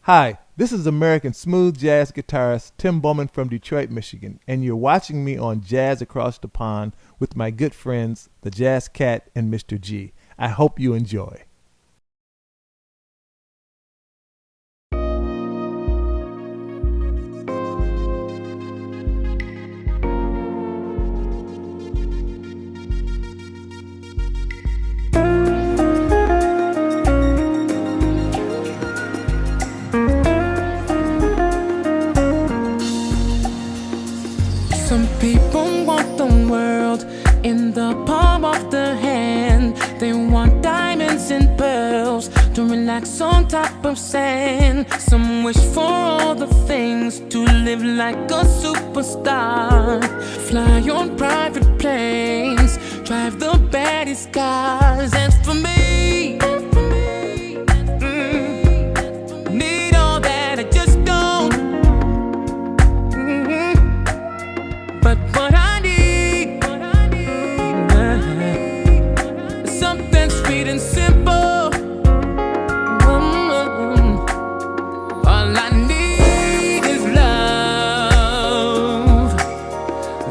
Hi, this is American smooth jazz guitarist Tim Bowman from Detroit, Michigan, and you're watching me on Jazz Across the Pond with my good friends, the Jazz Cat and Mr. G. I hope you enjoy. Some people want the world in the palm of their hand. They want diamonds and pearls to relax on top of sand. Some wish for all the things, to live like a superstar, fly on private planes, drive the baddest cars. And for me, need all that, I just don't. But what I need, is something sweet and simple. All I need is love.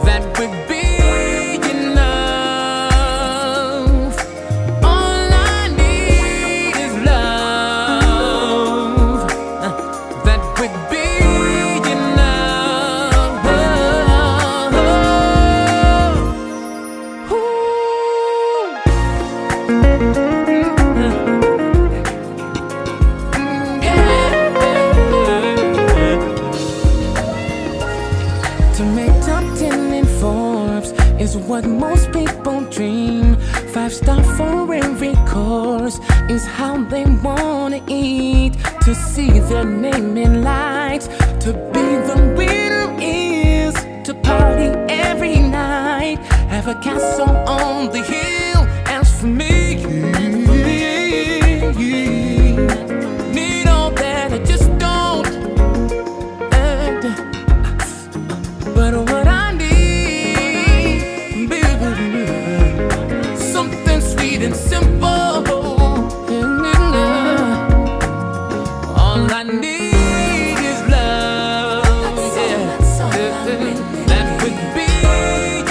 That would be enough. All I need is love. That would be enough. To make top 10 in Forbes is what most people dream. 5-star for every course is how they wanna eat. To see their name in lights, to be the winner is to party every night, have a castle on the hill. As for me, need all that, I just don't. But what I need, baby, something sweet and simple. All I need is love. Yeah. That would be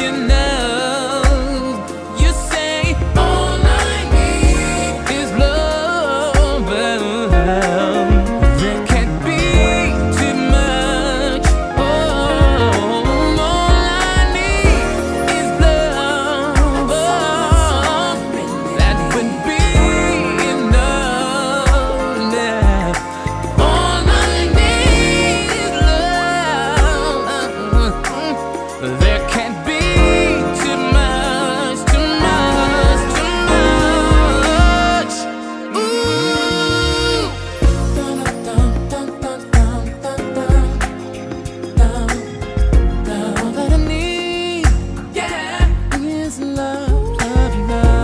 enough. You say all I need is love. There can't be too much. All I need is love. That would be enough. Yeah. All I need is love. There can't be too much, too much, too much. Ooh. All that I need, yeah, is love, love, love.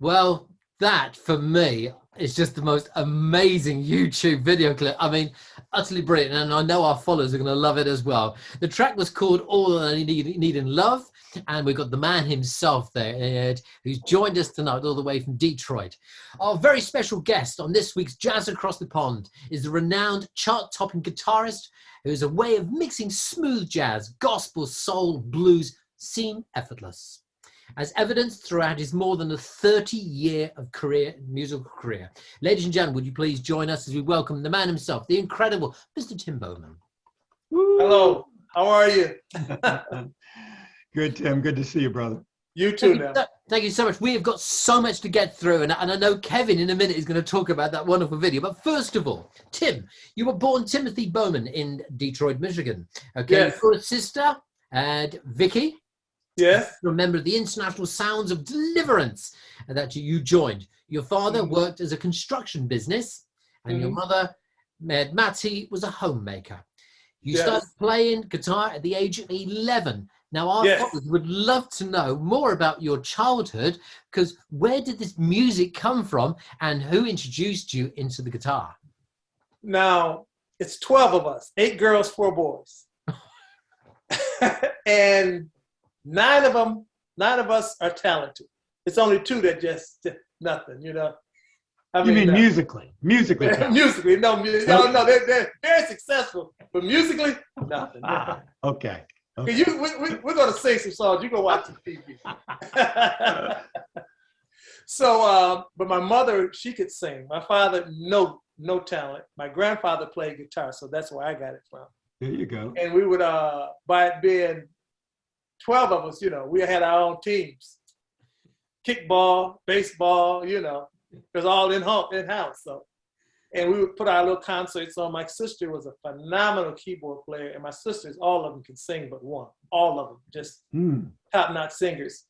Well, that for me is just the most amazing YouTube video clip. I mean, Utterly brilliant, and I know our followers are going to love it as well. The track was called All That I Need in Love, and we've got the man himself there, Ed, who's joined us tonight all the way from Detroit. Our very special guest on this week's Jazz Across the Pond is the renowned chart-topping guitarist who has a way of mixing smooth jazz, gospel, soul, blues, seem effortless, as evidenced throughout his more than a 30-year of musical career. Ladies and gentlemen, would you please join us as we welcome the man himself, the incredible Mr. Tim Bowman. Hello, how are you? Good, Tim. Good to see you, brother. You too now. Thank you so much. We have got so much to get through, and I know Kevin in a minute is going to talk about that wonderful video. But first of all, Tim, you were born Timothy Bowman in Detroit, Michigan. Okay, Yes. You've got a sister, and Vicky. Yes. Remember the International Sounds of Deliverance that you joined. Your father worked as a construction business, and your mother, Mattie, was a homemaker. You started playing guitar at the age of 11. Now, our followers would love to know more about your childhood, because where did this music come from, and who introduced you into the guitar? Now, it's 12 of us, 8 girls, 4 boys. And 9 of us are talented. It's only 2 that just nothing, you know. I mean musically? Musically. Musically, no, they're very successful, but musically, nothing. Okay. We're going to sing some songs. You go watch the TV. So, but my mother, she could sing. My father, no talent. My grandfather played guitar, so that's where I got it from. There you go. And we would, by it being 12 of us, you know, we had our own teams. Kickball, baseball, you know, it was all in-house. So, and we would put our little concerts on. My sister was a phenomenal keyboard player, and my sisters, all of them can sing but one. All of them, just top-notch singers.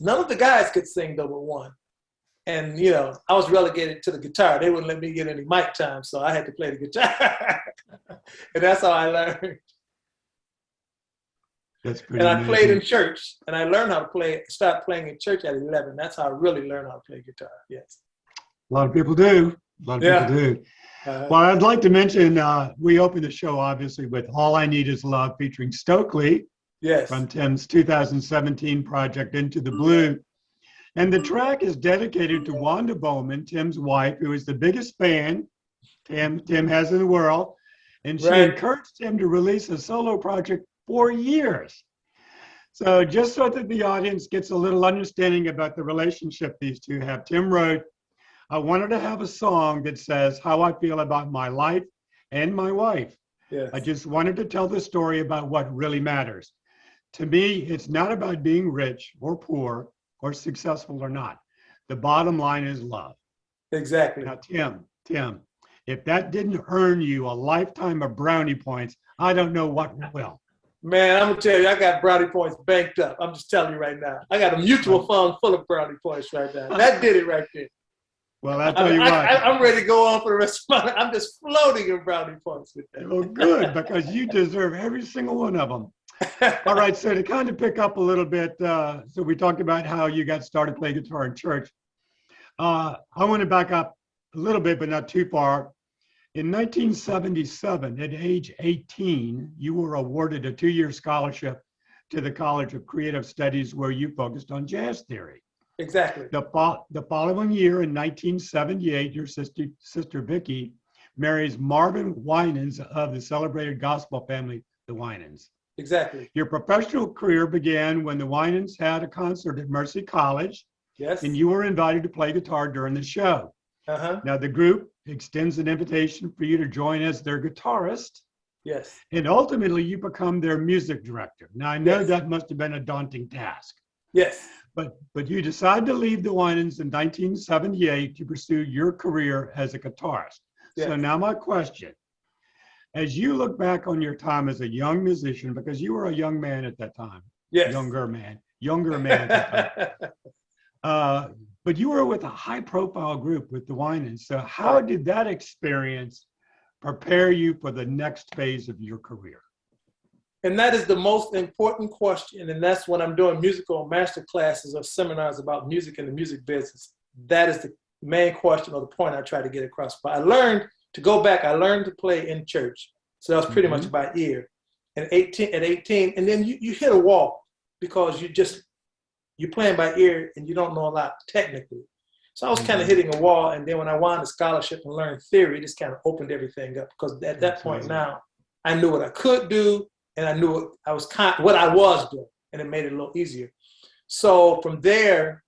None of the guys could sing though but one. And, you know, I was relegated to the guitar. They wouldn't let me get any mic time, so I had to play the guitar. And that's how I learned. That's pretty And I amazing. played in church, and I learned how to start playing in church at 11. That's how I really learned how to play guitar, yes. A lot of people do. A lot of people do. Well, I'd like to mention, we opened the show, obviously, with All I Need Is Love featuring Stokely from Tim's 2017 project, Into the Blue. And the track is dedicated to Wanda Bowman, Tim's wife, who is the biggest fan Tim has in the world. And she encouraged him to release a solo project for years. So just so that the audience gets a little understanding about the relationship these two have, Tim wrote, I wanted to have a song that says how I feel about my life and my wife. Yes. I just wanted to tell the story about what really matters. To me, it's not about being rich or poor or successful or not. The bottom line is love. Exactly. Now, Tim, if that didn't earn you a lifetime of brownie points, I don't know what will. Man, I'm gonna tell you, I got brownie points banked up. I'm just telling you right now. I got a mutual fund full of brownie points right now. That did it right there. Well, I'll tell you what. I'm ready to go on for the rest of my life. I'm just floating in brownie points with that. Well, good, because you deserve every single one of them. All right, so to kind of pick up a little bit, so we talked about how you got started playing guitar in church. I want to back up a little bit, but not too far. In 1977, at age 18, you were awarded a 2-year scholarship to the College of Creative Studies, where you focused on jazz theory. Exactly. The following year, in 1978, your sister Vicky marries Marvin Winans of the celebrated gospel family, the Winans. Exactly. Your professional career began when the Winans had a concert at Mercy College. Yes. And you were invited to play guitar during the show. Now, the group extends an invitation for you to join as their guitarist. Yes. And ultimately, you become their music director. Now, I know that must have been a daunting task. Yes. But you decided to leave the Winans in 1978 to pursue your career as a guitarist. Yes. So now my question, as you look back on your time as a young musician, because you were a young man at that time. Yes. Younger man at that time. But you were with a high-profile group with the Winans. So how did that experience prepare you for the next phase of your career? And that is the most important question. And that's when I'm doing musical master classes or seminars about music and the music business. That is the main question or the point I try to get across. But I learned to go back, I learned to play in church. So that was pretty much by ear. And at 18, and then you hit a wall because you're playing by ear and you don't know a lot technically. So I was kind of hitting a wall. And then when I won the scholarship and learned theory, it just kind of opened everything up, because at that point now, I knew what I could do, and I knew what I was doing, and it made it a little easier. So from there,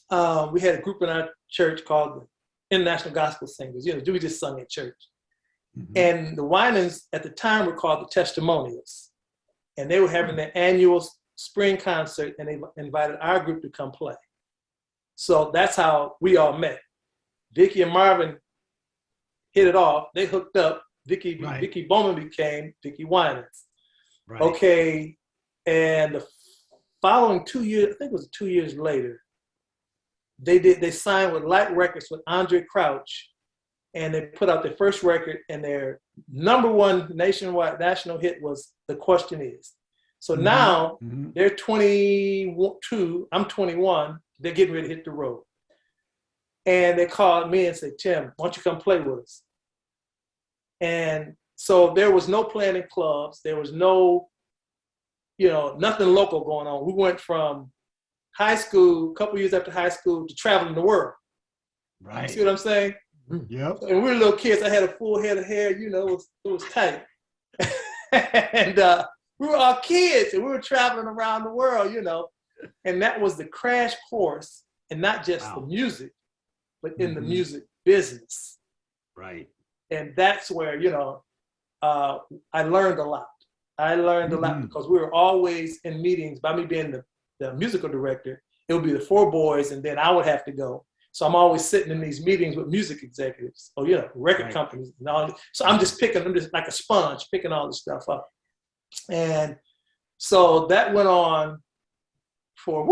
we had a group in our church called the International Gospel Singers. We just sung at church. And the Winans at the time were called the Testimonials. And they were having their annual spring concert, and they invited our group to come play. So that's how we all met. Vicki and Marvin hit it off. They hooked up. Vicki Bowman became Vicki Winans. Right. Okay. And the following 2 years, I think it was 2 years later, they signed with Light Records with Andre Crouch, and they put out their first record, and their number one national hit was The Question Is. So now they're 22, I'm 21, they're getting ready to hit the road. And they called me and said, Tim, why don't you come play with us? And so there was no playing in clubs. There was no, nothing local going on. We went from high school, a couple years after high school, to traveling the world. Right. You see what I'm saying? Yep. And we were little kids. I had a full head of hair, it was tight. And we were all kids, and we were traveling around the world, and that was the crash course, and not just the music, but in the music business. Right. And that's where, I learned a lot. I learned a lot because we were always in meetings. By me being the musical director, it would be the 4 boys, and then I would have to go. So I'm always sitting in these meetings with music executives, record companies and all. So I'm just like a sponge, picking all this stuff up. And so that went on for,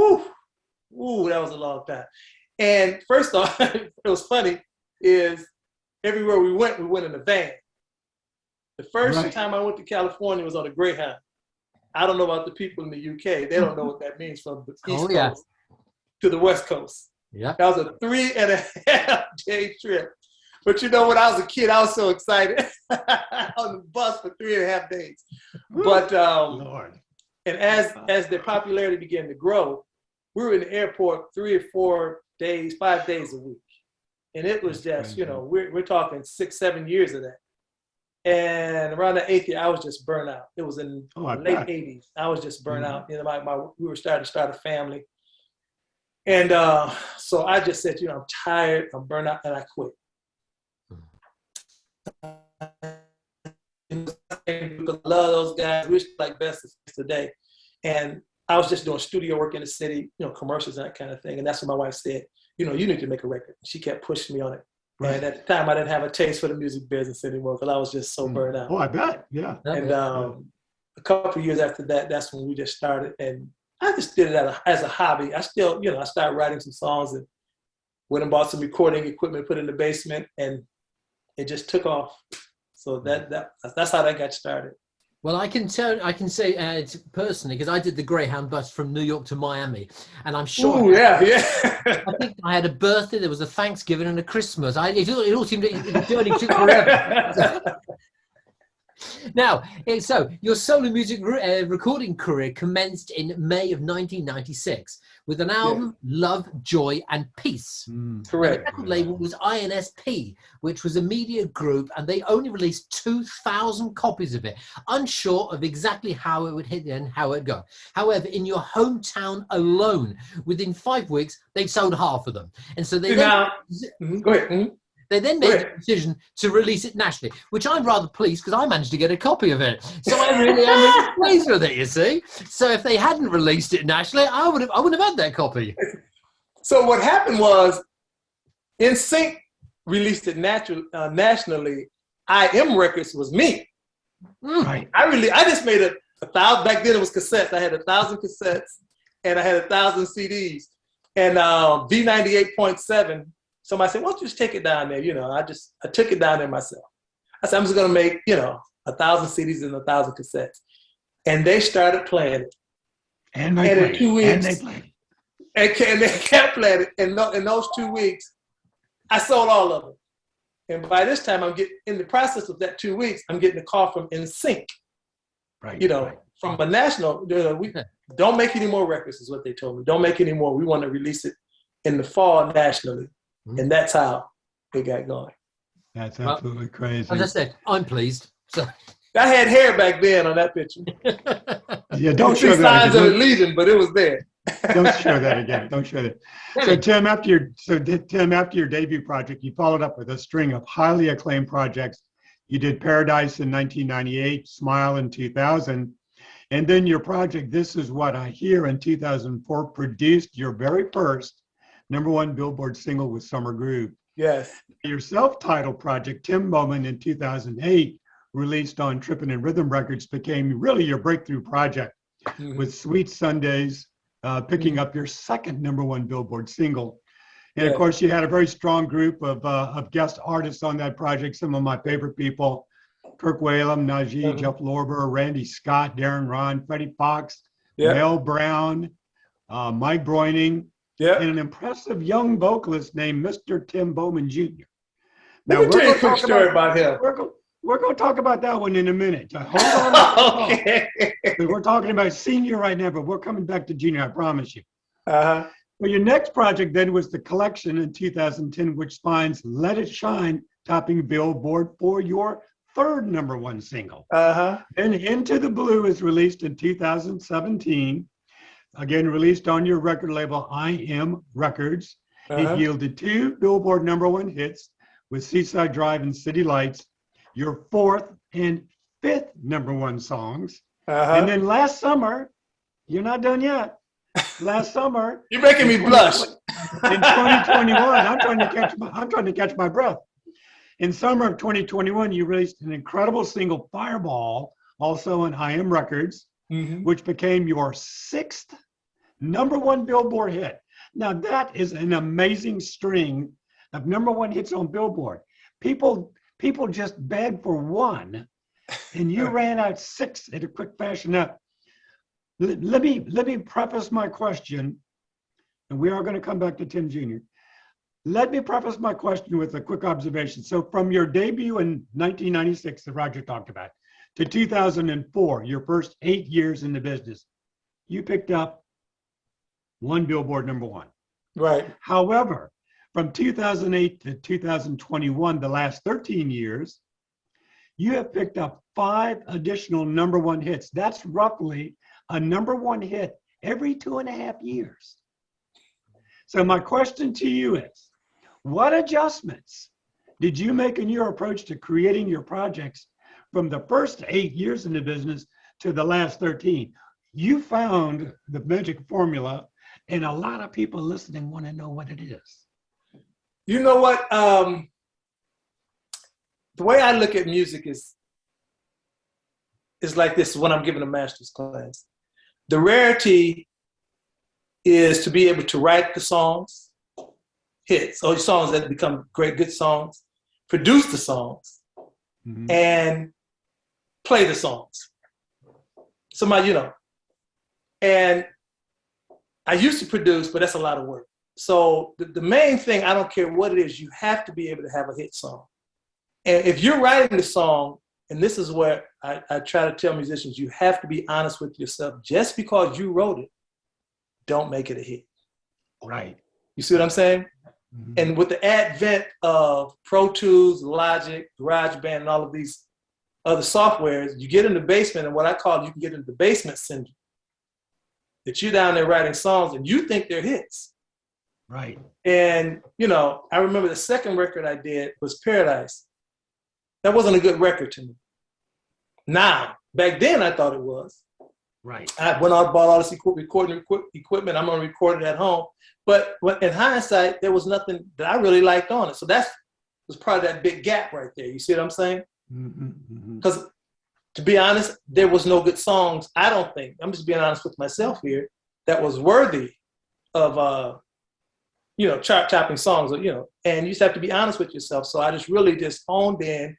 that was a long time. And first off, it was funny, is everywhere we went in a van. The first time I went to California was on a Greyhound. I don't know about the people in the UK. They don't know what that means, from the East Coast to the West Coast. Yeah, that was a 3.5 day trip. But when I was a kid, I was so excited on the bus for 3.5 days. But Lord. And as their popularity began to grow, we were in the airport 3 or 4 days, 5 days a week. And it was just, we're talking 6-7 years of that. And around the 8th year, I was just burnt out. It was in the late 80s. I was just burnt out. We were starting to start a family. And so I just said, I'm tired, I'm burnt out, and I quit. I love those guys. We're like best today. And I was just doing studio work in the city, commercials and that kind of thing. And that's when my wife said, you need to make a record. She kept pushing me on it. Right. And at the time, I didn't have a taste for the music business anymore because I was just so burned out. Oh, I bet. Yeah. And a couple of years after that, that's when we just started. And I just did it as a hobby. I still, I started writing some songs and went and bought some recording equipment, put it in the basement, and it just took off. So that's how that got started. Well, I can say personally, because I did the Greyhound bus from New York to Miami, and I'm sure. Ooh, yeah. I think I had a birthday, there was a Thanksgiving and a Christmas. It all seemed the journey took forever. Now, so your solo music recording career commenced in May of 1996 with an album, Love, Joy, and Peace. Correct. The record label was INSP, which was a media group, and they only released 2,000 copies of it, unsure of exactly how it would hit and how it'd go. However, in your hometown alone, within 5 weeks, they'd sold half of them. And so they go ahead. They then made the decision to release it nationally, which I'm rather pleased because I managed to get a copy of it. So I really am pleased with it, you see. So if they hadn't released it nationally, I wouldn't have had that copy. So what happened was, NSYNC released it nationally. IM Records was me. Right. I just made a 1,000. Back then it was cassettes. I had 1,000 cassettes and I had 1,000 CDs. And V98.7. Somebody said, why don't you just take it down there? I took it down there myself. I said, I'm just going to make, 1,000 CDs and 1,000 cassettes. And they started playing it. And in 2 weeks. And they played it. And they kept playing it. And in those 2 weeks, I sold all of them. And by this time, I'm getting in the process of that 2 weeks. I'm getting a call from NSYNC. Right. From a national. We don't make any more records, is what they told me. Don't make any more. We want to release it in the fall nationally, and that's how it got going. That's absolutely crazy. As I said, I'm pleased. So. I had hair back then on that picture. Yeah, don't show that. Signs of it leaving, but it was there. Don't show that again. Don't show that. So Tim, after your debut project, you followed up with a string of highly acclaimed projects. You did Paradise in 1998, Smile in 2000, and then your project This Is What I Hear in 2004 produced your very first #1 Billboard single with Summer Groove. Yes. Your self-titled project, Tim Bowman, in 2008, released on Trippin' and Rhythm Records, became really your breakthrough project, with Sweet Sundays picking up your second #1 Billboard single. And of course, you had a very strong group of guest artists on that project. Some of my favorite people: Kirk Whalum, Najee, Jeff Lorber, Randy Scott, Darren Ron, Freddie Fox, Mel Brown, Mike Broining, and an impressive young vocalist named Mr. Tim Bowman Jr. Now, we're going to tell you a quick story about him. We're going to talk about that one in a minute. Hold on. Okay. We're talking about senior right now, but we're coming back to junior, I promise you. Uh-huh. Well, your next project then was The Collection in 2010, which finds Let It Shine topping Billboard for your third #1 single. Uh-huh. And Into the Blue is released in 2017, again released on your record label, I Am Records. It yielded 2 Billboard #1 hits with Seaside Drive and City Lights, your 4th and 5th #1 songs. And then last summer, you're not done yet. Last summer, you're making me blush. In 2021, I'm trying to catch my breath. In summer of 2021, you released an incredible single, Fireball, also on I Am Records, which became your 6th #1 Billboard hit. Now that is an amazing string of #1 hits on Billboard. People just begged for one, and you ran out 6 in a quick fashion. Now, let me preface my question, and we are going to come back to Tim Jr. Let me preface my question with a quick observation. So from your debut in 1996 that Roger talked about to 2004, your first 8 years in the business, you picked up 1 Billboard #1. Right. However, from 2008 to 2021, the last 13 years, you have picked up 5 additional #1 hits. That's roughly a #1 hit every 2.5 years. So my question to you is, what adjustments did you make in your approach to creating your projects from the first 8 years in the business to the last 13? You found the magic formula, and a lot of people listening want to know what it is. You know what? The way I look at music is like this when I'm giving a master's class. The rarity is to be able to write the songs, hits, or songs that become great, good songs, produce the songs, and play the songs. Somebody, and I used to produce, but that's a lot of work. So the main thing, I don't care what it is, you have to be able to have a hit song. And if you're writing the song, and this is where I try to tell musicians, you have to be honest with yourself. Just because you wrote it, don't make it a hit. Right. You see what I'm saying? And with the advent of Pro Tools, Logic, GarageBand, and all of these other softwares, you get in the basement, and what I call you can get into the basement syndrome. That you're down there writing songs and you think they're hits. Right. And, I remember the second record I did was Paradise. That wasn't a good record to me. Now, back then I thought it was. Right. I went out and bought all this recording equipment. I'm going to record it at home. But in hindsight, there was nothing that I really liked on it. So that was probably that big gap right there. You see what I'm saying? Because to be honest, there was no good songs, I don't think. I'm just being honest with myself here, that was worthy of, chart-topping songs, and you just have to be honest with yourself. So I just really just honed in.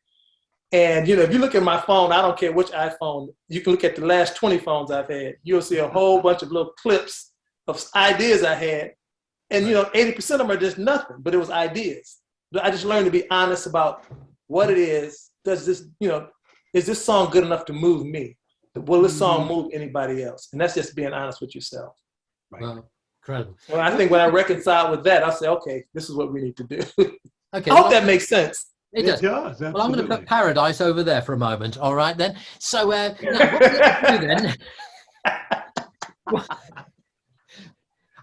And, if you look at my phone, I don't care which iPhone, you can look at the last 20 phones I've had. You'll see a whole bunch of little clips of ideas I had. And, 80% of them are just nothing, but it was ideas. I just learned to be honest about what it is. Does this, is this song good enough to move me? Will this song move anybody else? And that's just being honest with yourself. Right. Well, incredible. Well, I think when I reconcile with that, I'll say, okay, this is what we need to do. Okay. I hope that makes sense. It does. Absolutely. Well, I'm going to put Paradise over there for a moment. All right, then. So, now, what we're going to do then?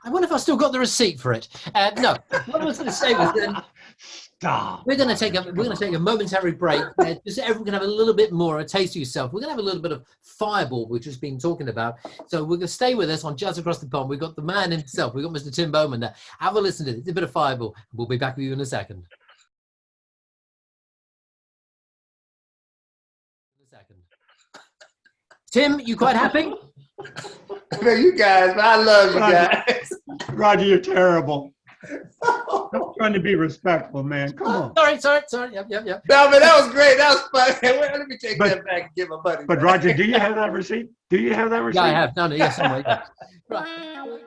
I wonder if I still got the receipt for it. No, what I was going to say was then. Stop. We're going to take a momentary break. Just so everyone can have a little bit more, a taste of yourself. We're going to have a little bit of Fireball, which we've been talking about. So we're going to stay with us on Jazz Across the Pond. We've got the man himself. We've got Mr. Tim Bowman there. Have a listen to this. It's a bit of Fireball. We'll be back with you in a second. Tim, you quite happy? Man, you guys, man, I love you guys. Roger, you're terrible. I'm trying to be respectful, man. Come on. Sorry. Yep. No, man, that was great. That was fun. Let me take that back and give my buddy. But Roger, do you have that receipt? Yeah, I have. No, yes, I'm waiting. Right.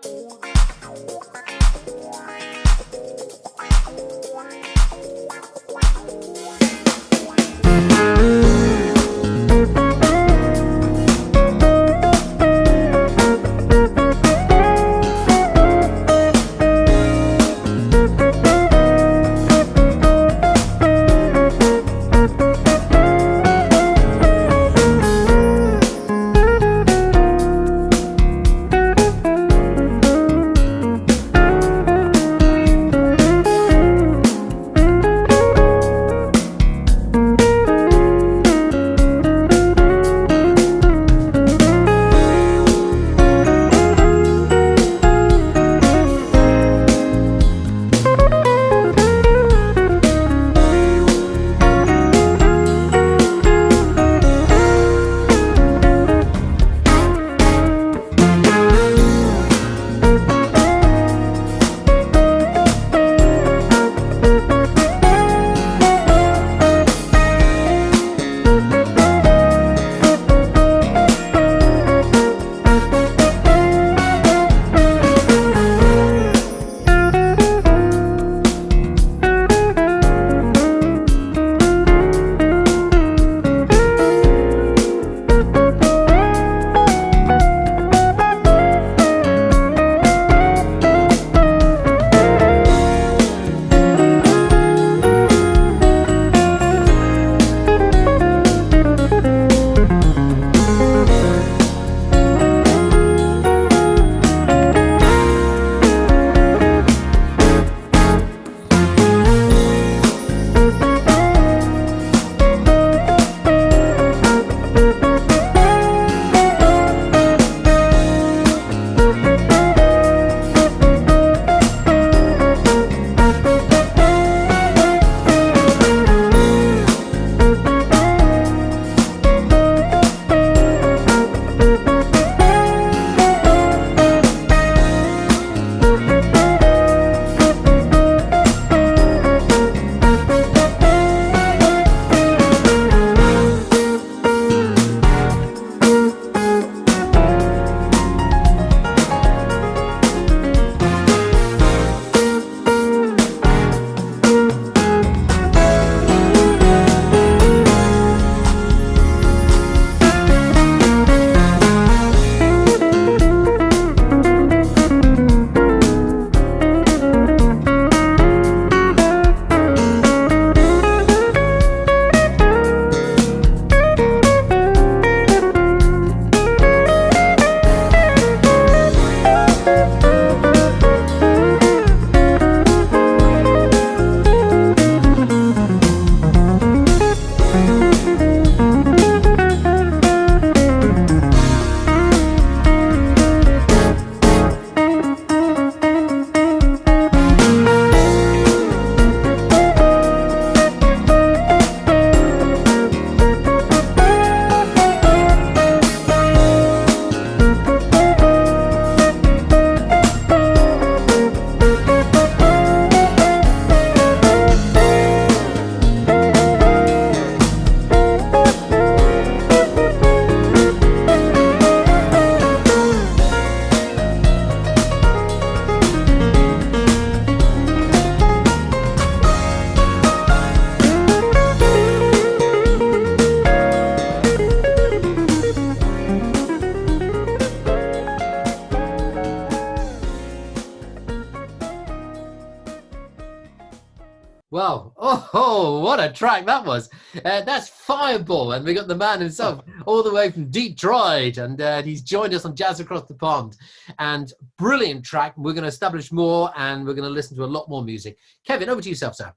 Wow. Oh, what a track that was. That's Fireball. And we got the man himself all the way from Detroit. And he's joined us on Jazz Across the Pond. And brilliant track. We're going to establish more and we're going to listen to a lot more music. Kevin, over to yourself, sir.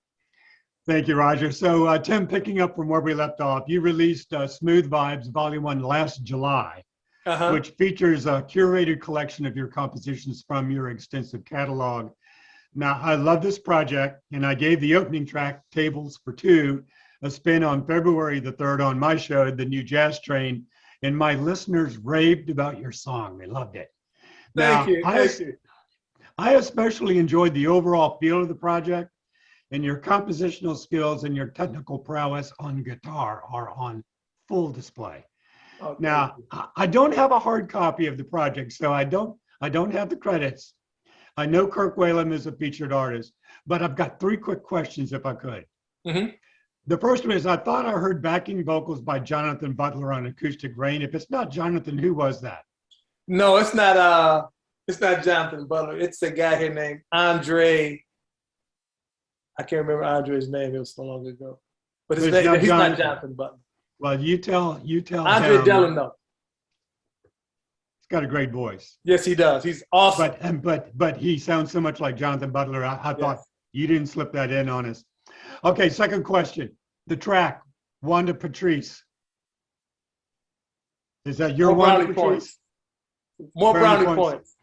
Thank you, Roger. So, Tim, picking up from where we left off, you released Smooth Vibes Volume 1 last July, which features a curated collection of your compositions from your extensive catalog. Now, I love this project, and I gave the opening track, Tables for Two, a spin on February the 3rd on my show, The New Jazz Train, and my listeners raved about your song. They loved it. Thank you. I especially enjoyed the overall feel of the project, and your compositional skills and your technical prowess on guitar are on full display. Okay. Now, I don't have a hard copy of the project, so I don't have the credits. I know Kirk Whalum is a featured artist, but I've got 3 quick questions if I could. Mm-hmm. The first one is, I thought I heard backing vocals by Jonathan Butler on Acoustic Rain. If it's not Jonathan, who was that? No, it's not Jonathan Butler. It's a guy here named Andre. I can't remember Andre's name. It was so long ago. But he's not Jonathan Butler. Well, you tell Andre him. Delano. He's got a great voice. Yes, he does. He's awesome. But he sounds so much like Jonathan Butler. I thought you didn't slip that in on us. Okay, second question. The track, Wanda Patrice. Is that your Wanda Patrice? Points. More brownie points.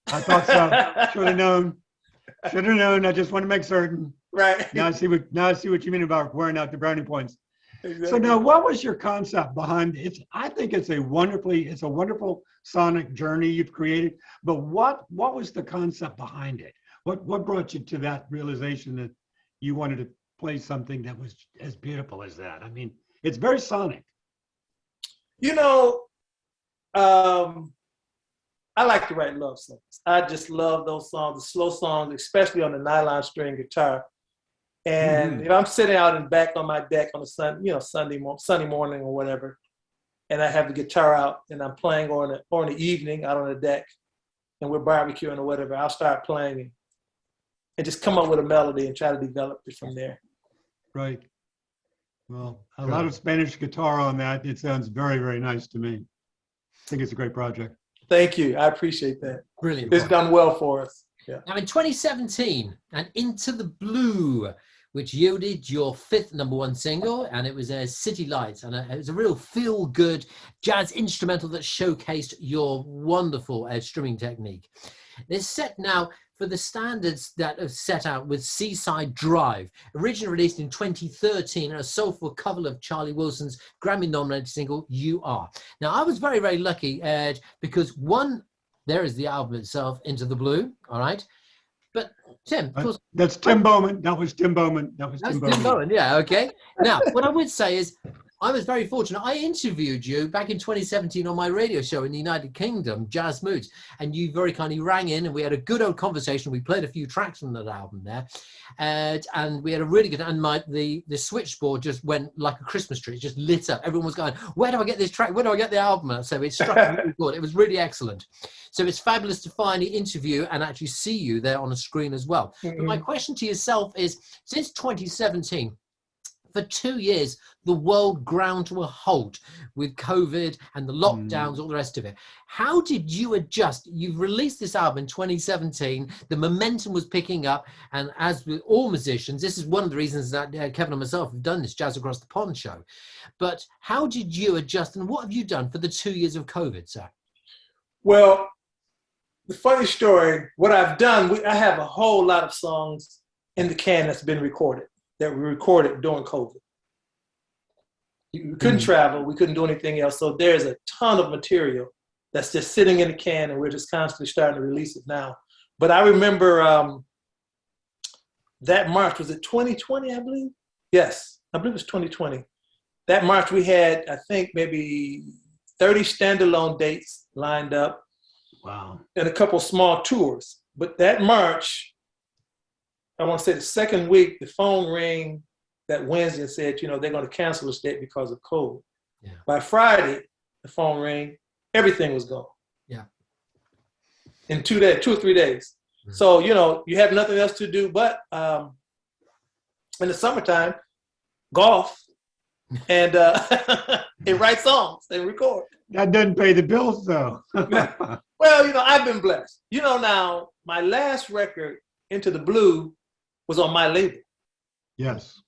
I thought so. Should have known. I just want to make certain. Right. Now I see what you mean about wearing out the brownie points. Exactly. So now, what was your concept behind it? I think it's a wonderful sonic journey you've created. But what was the concept behind it? What brought you to that realization that you wanted to play something that was as beautiful as that? I mean, it's very sonic. You know, I like to write love songs. I just love those songs, the slow songs, especially on the nylon string guitar. And I'm sitting out in back on my deck on a Sunday morning or whatever, and I have the guitar out and I'm playing, or in the evening out on the deck, and we're barbecuing or whatever, I'll start playing and just come up with a melody and try to develop it from there. Right. Well, a lot of Spanish guitar on that. It sounds very, very nice to me. I think it's a great project. Thank you. I appreciate that. Brilliant. It's done well for us. Yeah. Now in 2017, and Into the Blue, which yielded your 5th #1 single, and it was a City Lights, and it was a real feel-good jazz instrumental that showcased your wonderful strumming technique. It's set now for the standards that are set out with Seaside Drive, originally released in 2013, and a soulful cover of Charlie Wilson's Grammy-nominated single, You Are. Now, I was very, very lucky, Ed, because one, there is the album itself, Into the Blue, all right? But Tim, of course, that's Tim Bowman. That was Tim Bowman. Tim Bowman. Yeah, okay. Now, what I would say is, I was very fortunate. I interviewed you back in 2017 on my radio show in the United Kingdom, Jazz Moods, and you very kindly rang in and we had a good old conversation. We played a few tracks from that album there, and we had a really good. And the switchboard just went like a Christmas tree. It just lit up. Everyone was going, "Where do I get this track? Where do I get the album?" So it struck me really good. It was really excellent. So it's fabulous to finally interview and actually see you there on a screen as well. But my question to yourself is: since 2017. For 2 years, the world ground to a halt with COVID and the lockdowns, all the rest of it. How did you adjust? You've released this album in 2017. The momentum was picking up. And as with all musicians, this is one of the reasons that Kevin and myself have done this Jazz Across the Pond show. But how did you adjust, and what have you done for the 2 years of COVID, sir? Well, the funny story, what I've done, I have a whole lot of songs in the can that's been recorded. That we recorded during COVID. We couldn't travel, we couldn't do anything else. So there's a ton of material that's just sitting in the can, and we're just constantly starting to release it now. But I remember that March, was it 2020, I believe? Yes, I believe it was 2020. That March we had, I think, maybe 30 standalone dates lined up. Wow. And a couple small tours. But that March, I want to say the second week, the phone rang that Wednesday and said, they're going to cancel this date because of COVID. Yeah. By Friday, the phone rang, everything was gone. Yeah. In 2 days, 2 or 3 days. Mm-hmm. So, you have nothing else to do but in the summertime, golf, and and write songs and record. That doesn't pay the bills, though. Well, I've been blessed. Now my last record, Into the Blue, was on my label. Yes.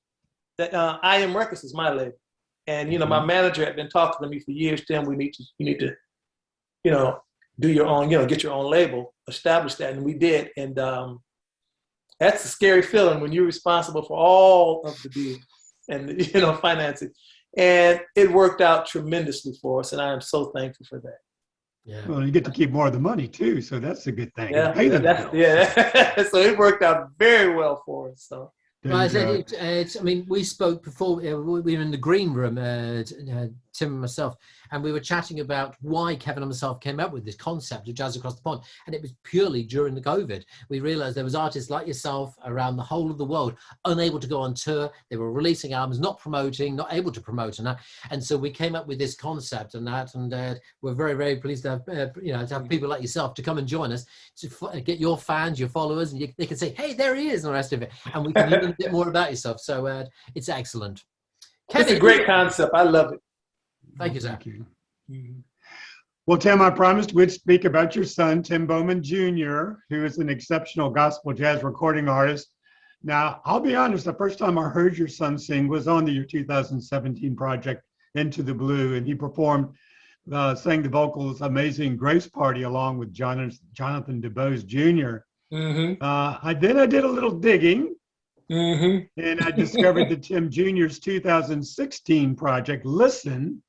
That I Am Records is my label, and my manager had been talking to me for years. Tim, you need to, do your own, get your own label, establish that, and we did. And that's a scary feeling when you're responsible for all of the deals and financing. And it worked out tremendously for us, and I am so thankful for that. Yeah. Well, you get to keep more of the money too, so that's a good thing. Yeah, Pay the bills. yeah. So it worked out very well for us. So. Well, I said I mean, we spoke before. We were in the green room, Tim and myself, and we were chatting about why Kevin and myself came up with this concept of Jazz Across the Pond, and it was purely during the COVID. We realised there was artists like yourself around the whole of the world unable to go on tour. They were releasing albums, not promoting, not able to promote, and so we came up with this concept and we're very, very pleased to have to have people like yourself to come and join us to get your fans, your followers, and they can say, "Hey, there he is," and the rest of it, and we can learn a bit more about yourself. So it's excellent. Kevin, it's a great concept. I love it. Thank you, sir. Thank you. Well, Tim, I promised we'd speak about your son, Tim Bowman Jr., who is an exceptional gospel jazz recording artist. Now, I'll be honest, the first time I heard your son sing was on your 2017 project, Into the Blue, and he performed, sang the vocals Amazing Grace Party along with Jonathan DeBose Jr. Mm-hmm. Then I did a little digging, mm-hmm. and I discovered that Tim Jr.'s 2016 project, Listen,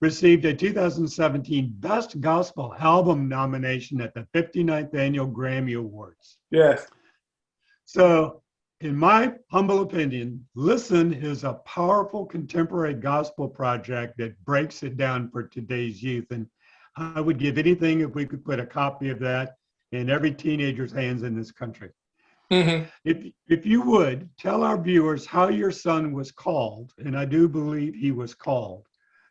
received a 2017 Best Gospel Album nomination at the 59th Annual Grammy Awards. Yes. So, in my humble opinion, Listen is a powerful contemporary gospel project that breaks it down for today's youth. And I would give anything if we could put a copy of that in every teenager's hands in this country. Mm-hmm. If you would, tell our viewers how your son was called, and I do believe he was called,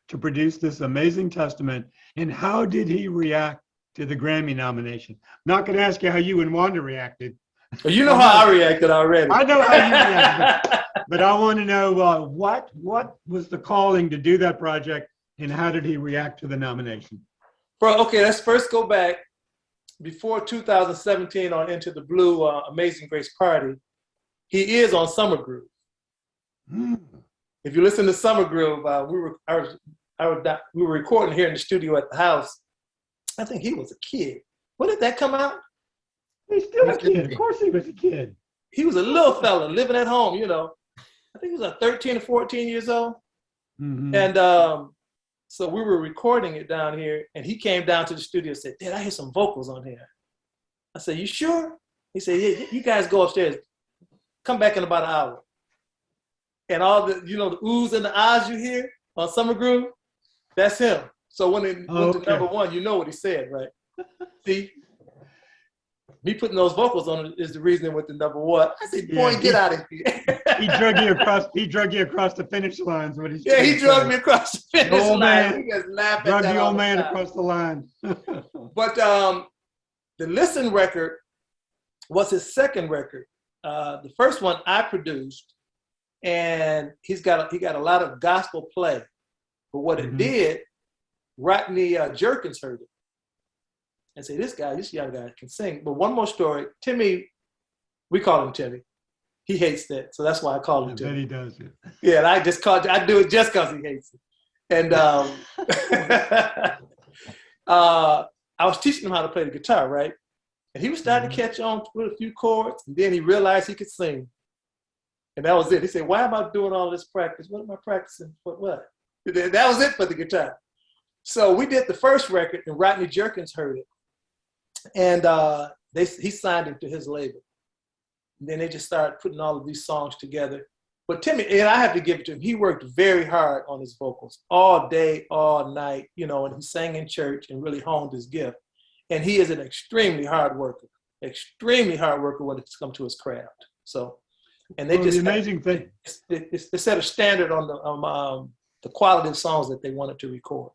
to produce this amazing testament, and how did he react to the Grammy nomination? I'm not going to ask you how you and Wanda reacted. Well, you know how I reacted already. I know how you reacted, but I want to know what was the calling to do that project, and how did he react to the nomination? Bro, okay, let's first go back. Before 2017 on Into the Blue, Amazing Grace Party, he is on Summer Groove. If you listen to Summer Groove, we were recording here in the studio at the house. I think he was a kid. When did that come out? He's still a kid. Of course he was a kid. He was a little fella living at home, I think he was like 13 or 14 years old. Mm-hmm. And so we were recording it down here, and he came down to the studio and said, "Dad, I hear some vocals on here." I said, "You sure?" He said, "Yeah, you guys go upstairs. Come back in about an hour." And all the, the oohs and the ahs you hear on Summer Groove, that's him. So when it went to number one, you know what he said, right? See? Me putting those vocals on it is the reason it went to number one. I said, "Boy, get out of here." He drug you across the finish line. What he's he drug me across the finish line. Man, he just laughed drug at the old man across the line. But the Listen record was his second record. The first one I produced, and he got a lot of gospel play. But what it did, Rodney Jerkins heard it and said, this young guy can sing. But one more story, Timmy, we call him Timmy. He hates that, so that's why I call him Timmy. I bet he does it. Yeah, and I do it just because he hates it. And I was teaching him how to play the guitar, right? And he was starting to catch on with a few chords, and then he realized he could sing. And that was it. He said, "Why am I doing all this practice? What am I practicing for what?" That was it for the guitar. So we did the first record, and Rodney Jerkins heard it. And he signed him to his label. And then they just started putting all of these songs together. But Timmy, and I have to give it to him, he worked very hard on his vocals all day, all night, and he sang in church and really honed his gift. And he is an extremely hard worker when it's come to his craft. So, and they the amazing thing. They set a standard on the quality of songs that they wanted to record.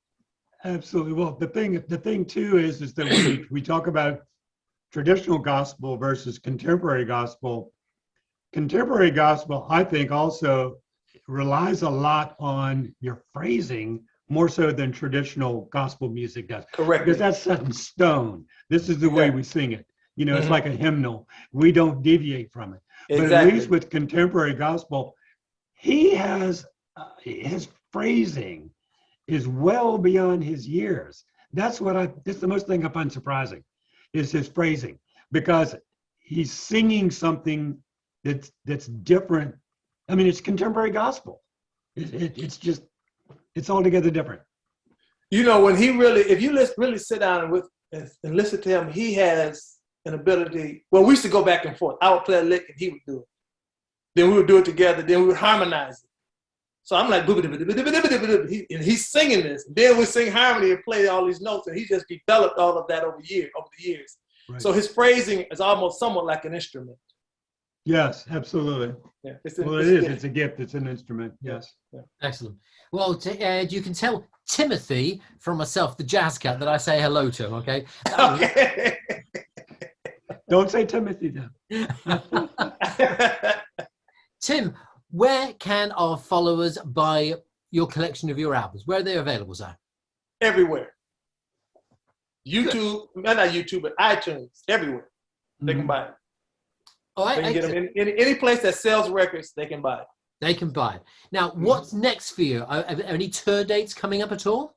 Absolutely. Well, the thing too is that we talk about traditional gospel versus contemporary gospel. contemporary gospel, I think, also relies a lot on your phrasing more so than traditional gospel music does. Correct. Because that's set in stone. This is the way we sing it. You know, it's like a hymnal. We don't deviate from it. But at least with contemporary gospel, he has his phrasing is well beyond his years. That's the most thing I find surprising is his phrasing, because he's singing something that's different. I mean, it's contemporary gospel. It's altogether different. You know, when he really, if you really sit down and listen to him, he has an ability. Well, we used to go back and forth. I would play a lick and he would do it. Then we would do it together. Then we would harmonize it. So I'm like, and he's singing this. Then we sing harmony and play all these notes, and he just developed all of that over the years. Right. So his phrasing is almost somewhat like an instrument. Yes, absolutely. Yeah, it's a gift. It's an instrument. Yes. Yeah. Excellent. Well, you can tell Timothy from myself, the Jazz Cat, that I say hello to him. Okay. Okay. Don't say Timothy then. Tim, where can our followers buy your collection of your albums? Where are they available, sir? Everywhere. YouTube, not YouTube, but iTunes, everywhere. They can buy it. All right, they can get them in any place that sells records, they can buy it. They can buy it. Now, what's next for you? Are any tour dates coming up at all?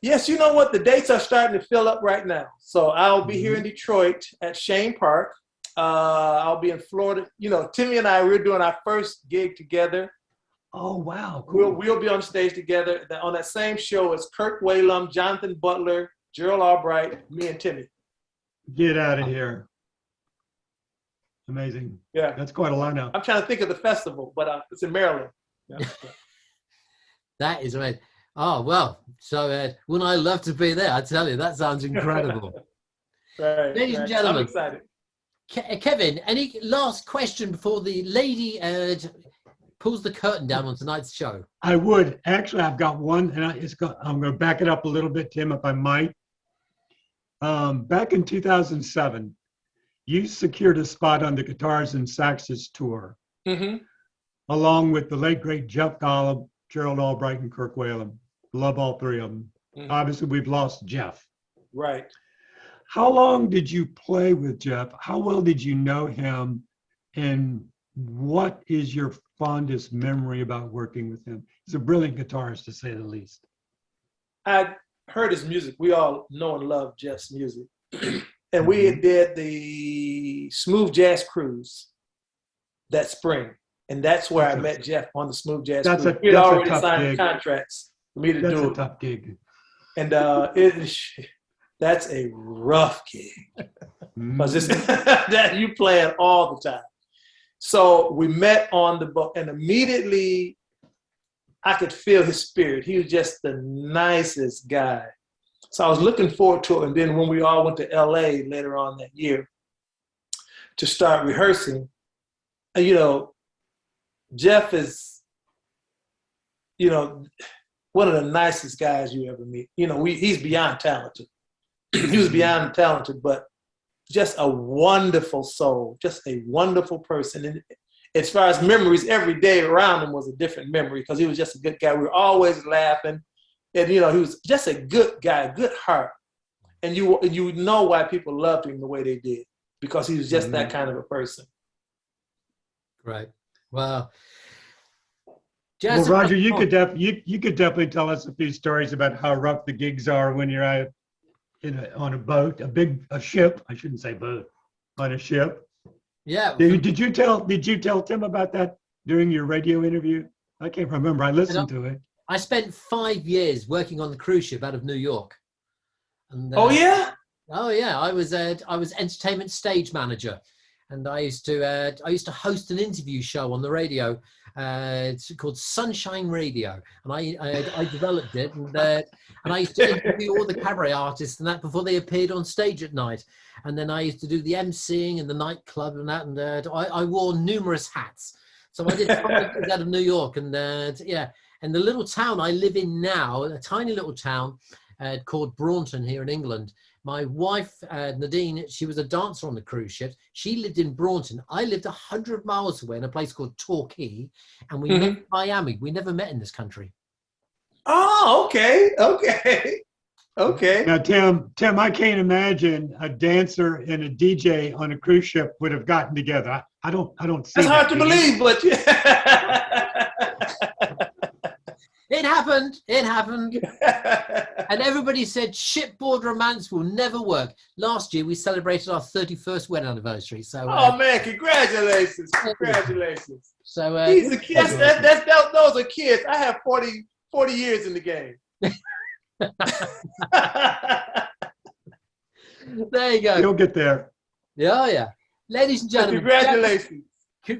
Yes, you know what? The dates are starting to fill up right now. So I'll be here in Detroit at Shane Park. I'll be in Florida. You know, Timmy and I, we're doing our first gig together. Oh, wow. Cool. We'll be on stage together. On that same show is Kirk Whalum, Jonathan Butler, Gerald Albright, me and Timmy. Get out of here. Amazing. Yeah. That's quite a lineup. I'm trying to think of the festival, but it's in Maryland. Yeah. That is amazing. Oh, well, so wouldn't I love to be there? I tell you, that sounds incredible. Right. Ladies and gentlemen. I'm excited. Kevin, any last question before the lady pulls the curtain down on tonight's show? I would. Actually, I've got one, and I'm going to back it up a little bit, Tim, if I might. Back in 2007, you secured a spot on the Guitars and Saxes tour, along with the late, great Jeff Golub, Gerald Albright, and Kirk Whalum. Love all three of them. Obviously, we've lost Jeff. Right. How long did you play with Jeff? How well did you know him? And what is your fondest memory about working with him? He's a brilliant guitarist, to say the least. I heard his music. We all know and love Jeff's music. And we did the Smooth Jazz Cruise that spring. And that's where I met Jeff, on the Smooth Jazz Cruise. We had already signed contracts for me to do it. That's a tough gig. And that's a rough gig. Because that you play it all the time. So we met on the boat, and immediately I could feel his spirit. He was just the nicest guy. So I was looking forward to it. And then when we all went to LA later on that year to start rehearsing, you know, Jeff is, you know, one of the nicest guys you ever meet. You know, he's beyond talented. He was beyond talented, but just a wonderful soul, just a wonderful person. And as far as memories, every day around him was a different memory because he was just a good guy. We were always laughing. And, you know, he was just a good guy, good heart. And you know why people loved him the way they did, because he was just that kind of a person. Right. Well, Roger, you could definitely tell us a few stories about how rough the gigs are when you're out on a boat, a ship. I shouldn't say boat, on a ship. Yeah. Did you tell Tim about that during your radio interview? I can't remember. I listened to it. I spent 5 years working on the cruise ship out of New York. And, oh yeah. Oh yeah. I was entertainment stage manager, and I used to host an interview show on the radio. It's called Sunshine Radio, and I developed it, and I used to interview all the cabaret artists and that before they appeared on stage at night, and then I used to do the emceeing in the nightclub and that, and I wore numerous hats. So I did 5 years out of New York, and yeah, and the little town I live in now, a tiny little town, called Braunton here in England. My wife, Nadine, she was a dancer on the cruise ships. She lived in Braunton. I lived 100 miles away in a place called Torquay, and we met in Miami. We never met in this country. Oh, okay. Okay. Now, Tim, I can't imagine a dancer and a DJ on a cruise ship would have gotten together. I don't see. That's hard to believe, but it happened. And everybody said shipboard romance will never work. Last year we celebrated our 31st wedding anniversary. So man, congratulations. So he's a kid. Those are kids. I have 40 years in the game. There you go. You'll get there. Yeah. Ladies and gentlemen, congratulations.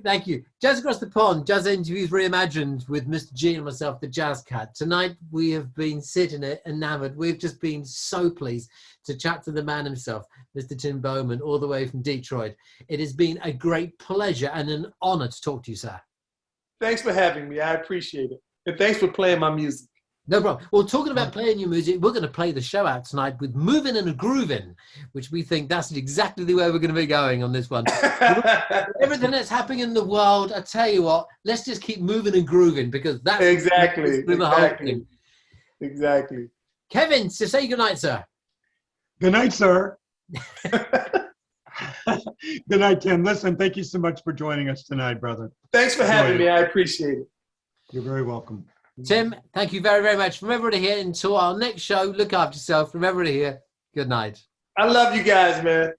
Thank you. Jazz Across the Pond, Jazz Interviews Reimagined with Mr. G and myself, the Jazz Cat. Tonight we have been sitting enamored. We've just been so pleased to chat to the man himself, Mr. Tim Bowman, all the way from Detroit. It has been a great pleasure and an honor to talk to you, sir. Thanks for having me. I appreciate it. And thanks for playing my music. No problem. Well, talking about playing your music, we're going to play the show out tonight with Moving and a Grooving, which we think that's exactly the way we're going to be going on this one. Everything that's happening in the world, I tell you what, let's just keep moving and grooving, because that's exactly. The whole thing. Exactly. Kevin, so say good night, sir. Good night, sir. Good night, Tim. Listen, thank you so much for joining us tonight, brother. Thanks for having me. I appreciate it. You're very welcome. Tim, thank you very, very much. From everybody here, until our next show, look after yourself. From everybody here, good night. I love you guys, man.